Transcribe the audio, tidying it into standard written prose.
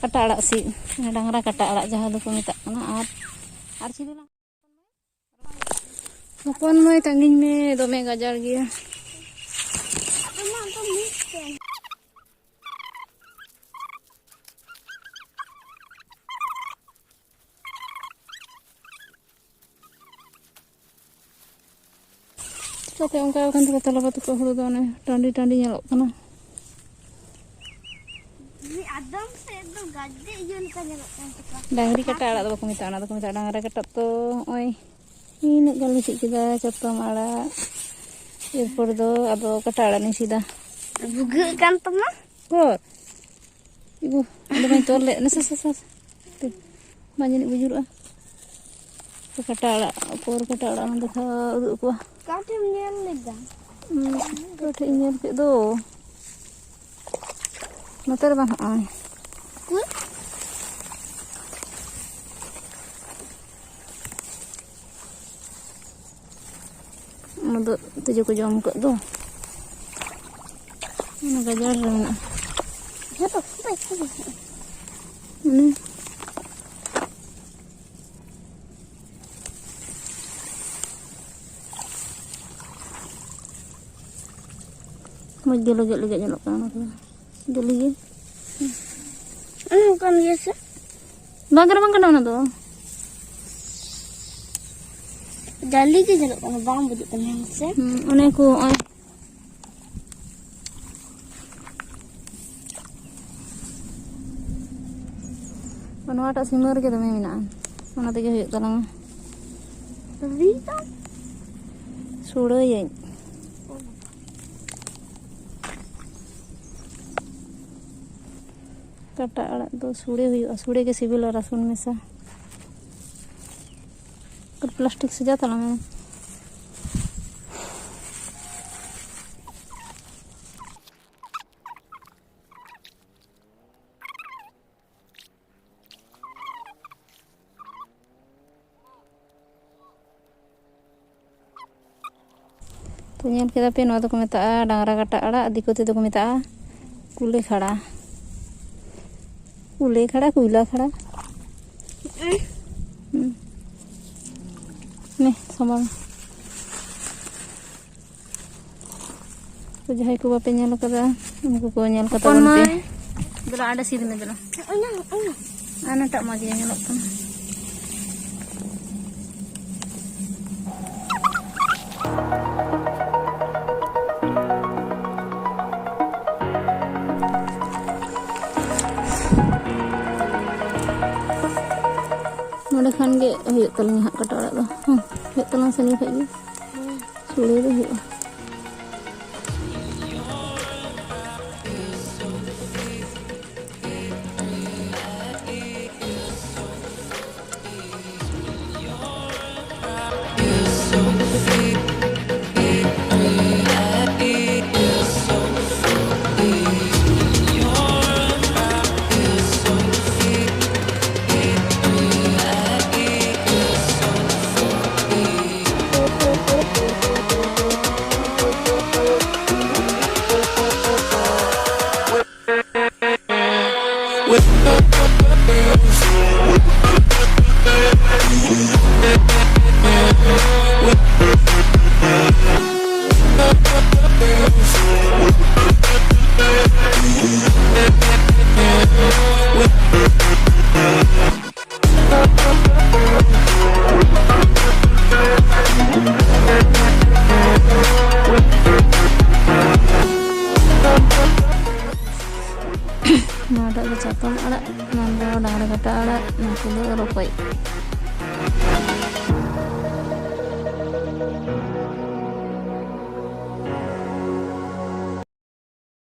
kata arak si dangra kata arak jaha do ko metak kana ar chili lang hopon moy tangin me dome gajar gaya Kata ongka kan kata laba tu ko huru do ne tandi nyelok kana Adam se do gadde iyon ka nyelok kan dangri kata arak do ko metak ana do ko metak dangra kata to oi ini kali sik kita cotom arak erpor do ado kata arak ni sida buge kan teman kor ibu ada main tole nasa banyak bujur kata arak por kata arak nang dekha uduk ko katem nyel lega kata inyar ke do matar bang ai ku mudo tujuh ko jom ko do mana gajar mana jatuh ini mau lega nyelok kana tuh jeli kan biasa bagar bang kana tuh jali ke nyelok kana bang buduk kan se one ko ai Panwata simur ke dome minaan ona tege huyuk talang Rita sura yein kata arak do sure huyuk sure ke sibil rasun mesa कर plastic से जाता ना मैं तो nyel kita pe no to ko meta dangra kata arak diko te to ko meta kule khada kuila khada nih sama तो जहां को बापे nyel kada उनको को nyel kata bon pe dela ada sih dina dela ana tak magi nyelok kan node khan ge huyuk talang hak kata arak do huyuk talang seni kha ge sule do huyuk Nada ke catam ada nanda dangra kata ada nakulo rokoi